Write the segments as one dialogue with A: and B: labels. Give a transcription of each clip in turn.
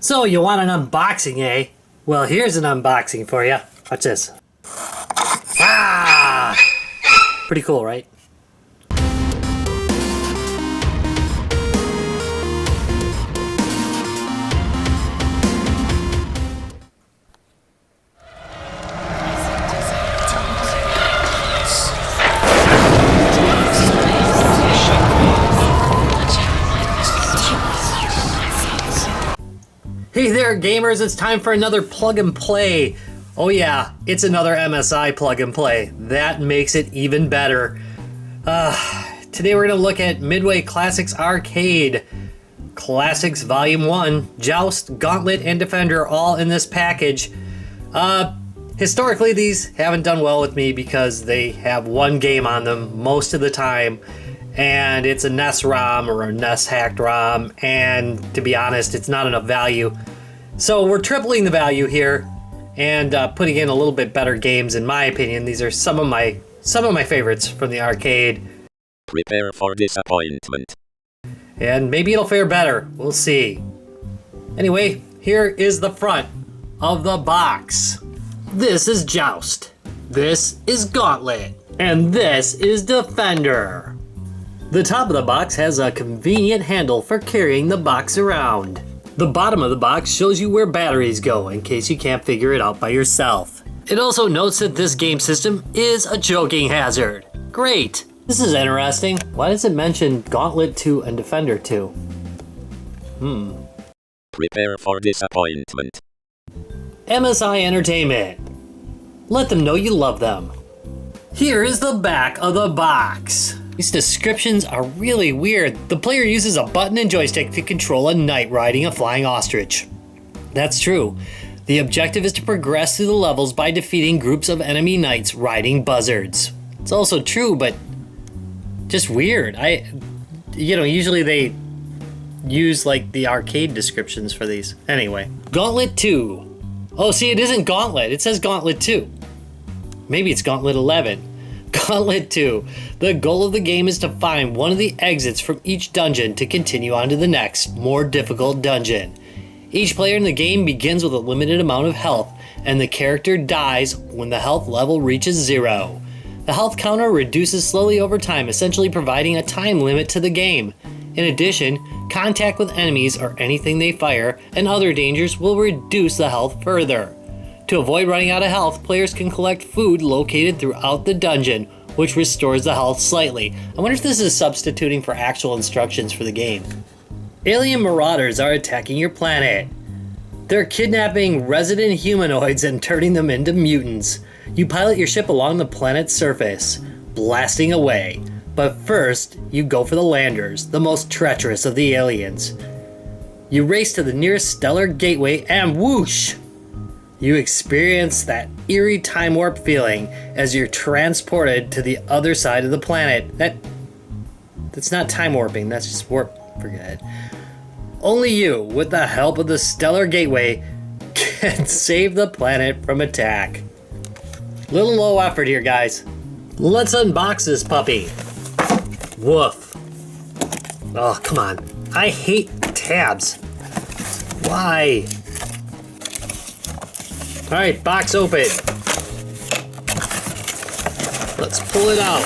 A: So you want an unboxing, eh? Well, here's an unboxing for you. Watch this. Ah! Pretty cool, right? Hey there gamers, it's time for another plug and play. Oh yeah, it's another MSI plug and play. That makes it even better. Today we're gonna look at Midway Classics Arcade. Classics Volume 1, Joust, Gauntlet and Defender all in this package. Historically these haven't done well with me because they have one game on them most of the time. And it's a NES ROM or a NES hacked ROM, and to be honest, it's not enough value. So we're tripling the value here and putting in a little bit better games, in my opinion. These are some of my favorites from the arcade.
B: Prepare for disappointment.
A: And maybe it'll fare better. We'll see. Anyway, here is the front of the box. This is Joust. This is Gauntlet. And this is Defender. The top of the box has a convenient handle for carrying the box around. The bottom of the box shows you where batteries go in case you can't figure it out by yourself. It also notes that this game system is a choking hazard. Great! This is interesting. Why does it mention Gauntlet 2 and Defender 2?
B: Prepare for disappointment.
A: MSI Entertainment. Let them know you love them. Here is the back of the box. These descriptions are really weird. The player uses a button and joystick to control a knight riding a flying ostrich. That's true. The objective is to progress through the levels by defeating groups of enemy knights riding buzzards. It's also true, but just weird. Usually they use like the arcade descriptions for these. Anyway, Gauntlet 2. Oh, see, it isn't Gauntlet. It says Gauntlet 2. Maybe it's Gauntlet 11. Gauntlet 2. The goal of the game is to find one of the exits from each dungeon to continue on to the next, more difficult dungeon. Each player in the game begins with a limited amount of health, and the character dies when the health level reaches 0. The health counter reduces slowly over time, essentially providing a time limit to the game. In addition, contact with enemies or anything they fire and other dangers will reduce the health further. To avoid running out of health, players can collect food located throughout the dungeon, which restores the health slightly. I wonder if this is substituting for actual instructions for the game. Alien marauders are attacking your planet. They're kidnapping resident humanoids and turning them into mutants. You pilot your ship along the planet's surface, blasting away. But first, you go for the landers, the most treacherous of the aliens. You race to the nearest stellar gateway and whoosh! You experience that eerie time warp feeling as you're transported to the other side of the planet. That's not time warping, that's just warp. Forget it. Only you, with the help of the stellar gateway, can save the planet from attack. Little low effort here, guys. Let's unbox this puppy. Woof. Oh, come on. I hate tabs. Why? Alright, box open. Let's pull it out.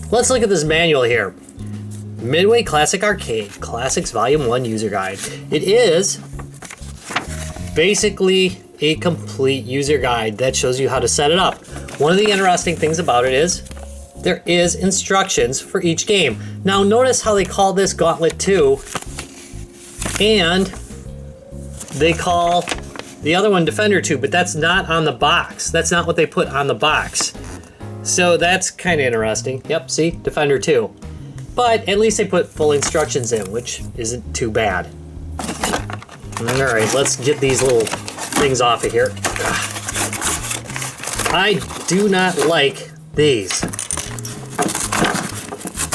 A: Let's look at this manual here. Midway Classic Arcade, Classics Volume 1 User Guide. It is basically a complete user guide that shows you how to set it up. One of the interesting things about it is there is instructions for each game. Now notice how they call this Gauntlet 2 and they call the other one Defender 2, but that's not on the box. That's not what they put on the box. So that's kind of interesting. Yep, see? Defender 2. But at least they put full instructions in, which isn't too bad. Alright, let's get these little things off of here. I do not like these.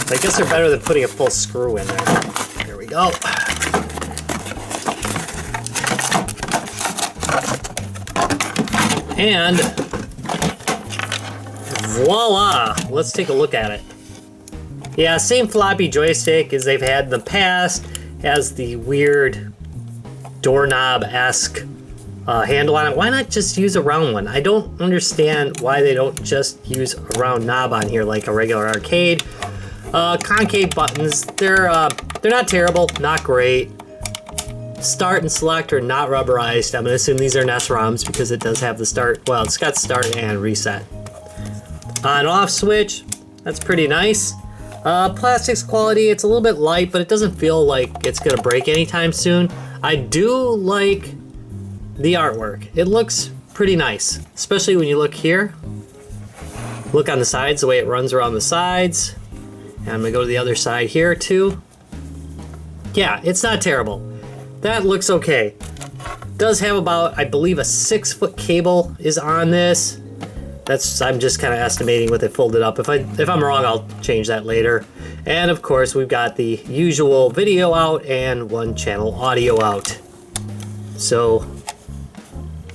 A: I guess they're better than putting a full screw in there. There we go. And voila! Let's take a look at it. Yeah, same floppy joystick as they've had in the past. Has the weird doorknob-esque handle on it. Why not just use a round one? I don't understand why they don't just use a round knob on here like a regular arcade. Concave buttons, they're not terrible, not great. Start and select are not rubberized. I'm gonna assume these are NES ROMs because it does have the start. Well, it's got start and reset. On-off switch, that's pretty nice. Plastics quality, it's a little bit light, but it doesn't feel like it's gonna break anytime soon. I do like the artwork. It looks pretty nice, especially when you look here. Look on the sides, the way it runs around the sides. And I'm gonna go to the other side here too. Yeah, it's not terrible. That looks okay. Does have about, I believe, a 6-foot cable is on this. I'm just kind of estimating with it folded up. If I'm wrong, I'll change that later. And of course, we've got the usual video out and 1-channel audio out. So,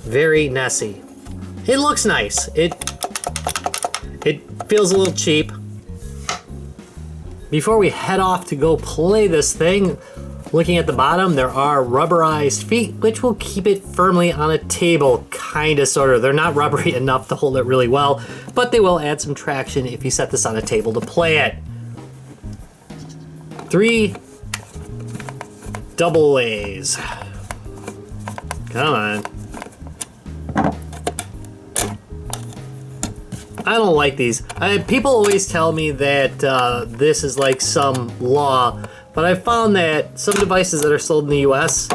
A: very NES-y. It looks nice. It feels a little cheap. Before we head off to go play this thing, looking at the bottom, there are rubberized feet, which will keep it firmly on a table, kinda, sorta. They're not rubbery enough to hold it really well, but they will add some traction if you set this on a table to play it. 3 double A's. Come on. I don't like these. People always tell me that this is like some law, but I've found that some devices that are sold in the US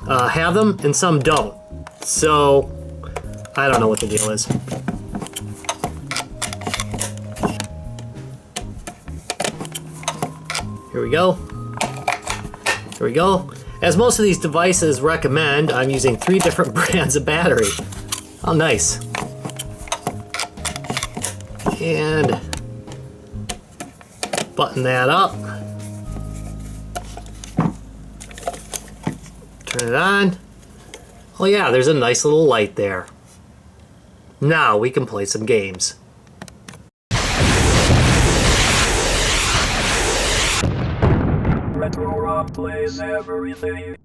A: have them and some don't. So, I don't know what the deal is. Here we go. Here we go. As most of these devices recommend, I'm using 3 different brands of battery. Oh, nice. And button that up. Turn it on. Oh yeah, there's a nice little light there. Now we can play some games.
C: Retro Rock plays everything.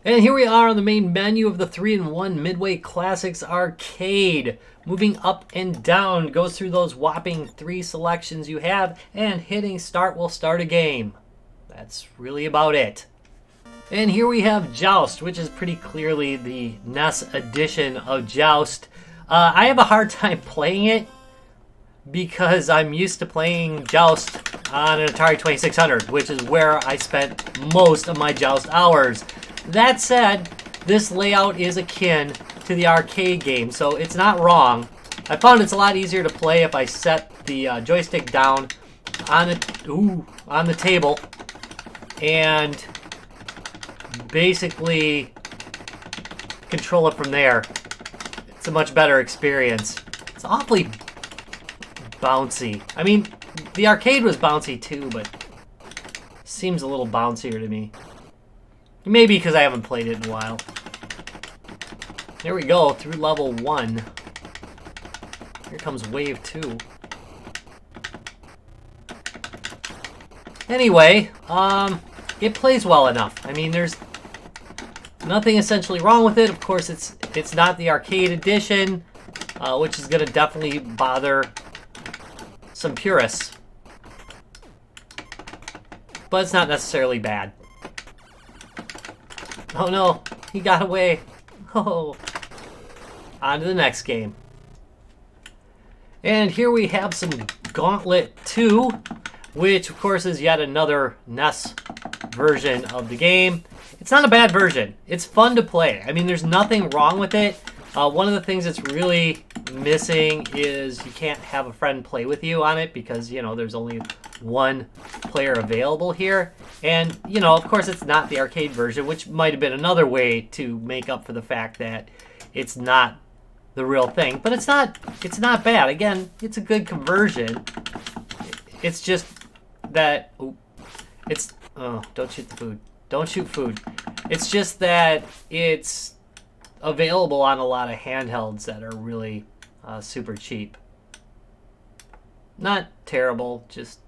A: And here we are on the main menu of the 3-in-1 Midway Classics Arcade. Moving up and down, goes through those whopping 3 selections you have, and hitting start will start a game. That's really about it. And here we have Joust, which is pretty clearly the NES edition of Joust. I have a hard time playing it because I'm used to playing Joust on an Atari 2600, which is where I spent most of my Joust hours. That said, this layout is akin to the arcade game, so it's not wrong. I found it's a lot easier to play if I set the joystick down on the table and basically control it from there. It's a much better experience. It's awfully bouncy. I mean, the arcade was bouncy too, but seems a little bouncier to me. Maybe because I haven't played it in a while. There we go, through level 1. Here comes wave 2. Anyway, it plays well enough. I mean, there's nothing essentially wrong with it. Of course, it's not the arcade edition, which is going to definitely bother some purists. But it's not necessarily bad. Oh no, he got away. Oh. On to the next game. And here we have some Gauntlet 2, which of course is yet another NES version of the game. It's not a bad version. It's fun to play. I mean, there's nothing wrong with it. One of the things that's really missing is you can't have a friend play with you on it because, you know, there's only one player available here. And, you know, of course it's not the arcade version, which might have been another way to make up for the fact that it's not the real thing. But it's not bad. Again, it's a good conversion. It's just that don't shoot the food. Don't shoot food. It's just that it's available on a lot of handhelds that are really super cheap. Not terrible, just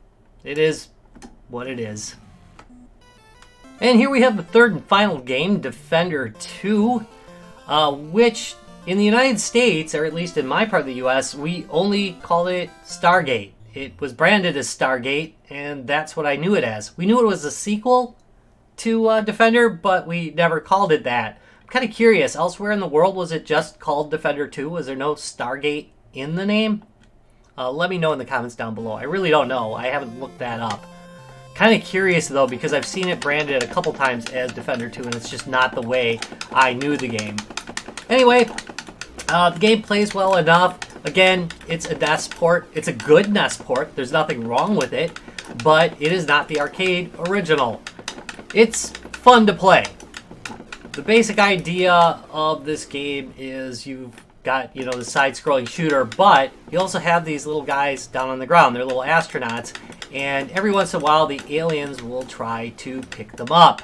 A: it is what it is. And here we have the third and final game, Defender 2, which in the United States, or at least in my part of the US, we only called it Stargate. It was branded as Stargate, and that's what I knew it as. We knew it was a sequel to Defender, but we never called it that. I'm kind of curious, elsewhere in the world, was it just called Defender 2? Was there no Stargate in the name? Let me know in the comments down below. I really don't know. I haven't looked that up. Kind of curious, though, because I've seen it branded a couple times as Defender 2, and it's just not the way I knew the game. Anyway, the game plays well enough. Again, it's a NES port. It's a good NES port. There's nothing wrong with it, but it is not the arcade original. It's fun to play. The basic idea of this game is you've got, the side-scrolling shooter, but you also have these little guys down on the ground. They're little astronauts, and every once in a while the aliens will try to pick them up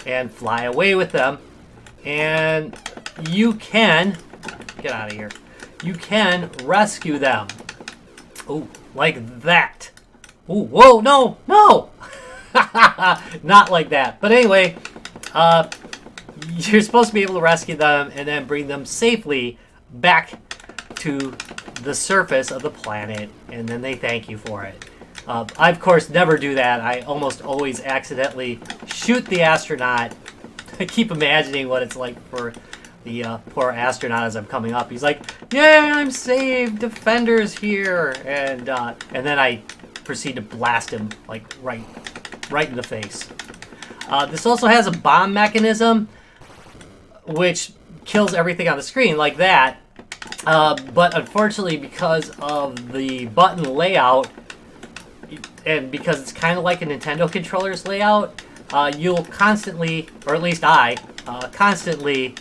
A: and fly away with them. And you can, get out of here, you can rescue them. Oh, like that. Oh, whoa, no, no! Not like that. But anyway, you're supposed to be able to rescue them and then bring them safely back to the surface of the planet, and then they thank you for it. I, of course, never do that. I almost always accidentally shoot the astronaut. I keep imagining what it's like for the poor astronaut as I'm coming up. He's like, "Yay, I'm saved! Defender's here!" And then I proceed to blast him like right in the face. This also has a bomb mechanism, which kills everything on the screen like that. But unfortunately, because of the button layout, and because it's kind of like a Nintendo controller's layout, you'll constantly, or at least I, constantly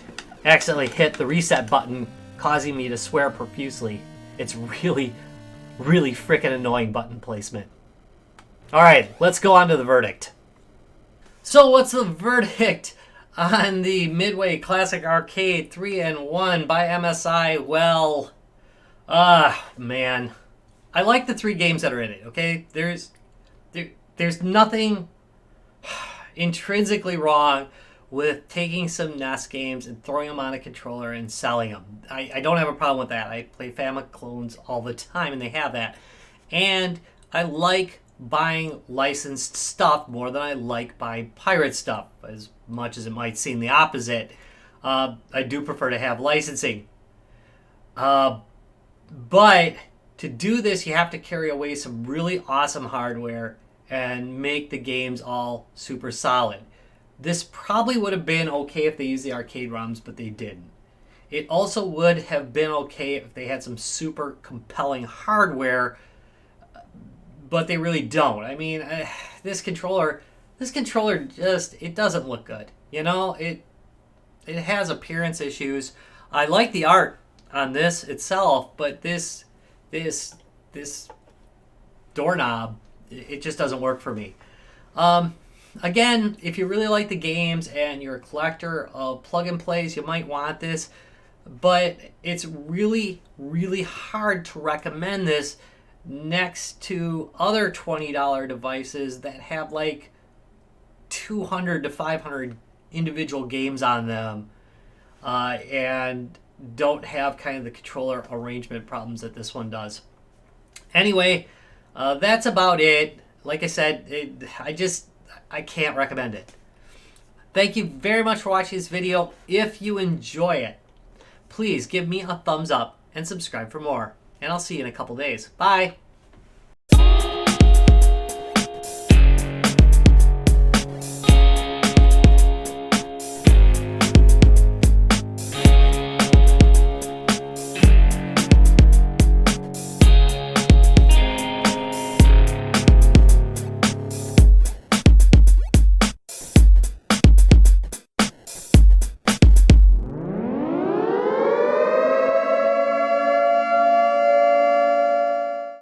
A: accidentally hit the reset button, causing me to swear profusely. It's really, really freaking annoying button placement. Alright, let's go on to the verdict. So what's the verdict on the Midway Classic Arcade 3-in-1 by MSI? Well, man. I like the 3 games that are in it, okay? There's nothing intrinsically wrong with taking some NES games and throwing them on a controller and selling them. I don't have a problem with that. I play Famicom clones all the time, and they have that. And I like buying licensed stuff more than I like buying pirate stuff, as much as it might seem the opposite. I do prefer to have licensing. But to do this, you have to carry away some really awesome hardware and make the games all super solid. This probably would have been okay if they used the arcade ROMs, but they didn't. It also would have been okay if they had some super compelling hardware, but they really don't. I mean, this controller just, it doesn't look good. It has appearance issues. I like the art on this itself, but this doorknob, it just doesn't work for me. Again, if you really like the games and you're a collector of plug-and-plays, you might want this, but it's really, really hard to recommend this next to other $20 devices that have like 200 to 500 individual games on them, and don't have kind of the controller arrangement problems that this one does. Anyway, that's about it. Like I said, I can't recommend it. Thank you very much for watching this video. If you enjoy it, please give me a thumbs up and subscribe for more. And I'll see you in a couple days. Bye!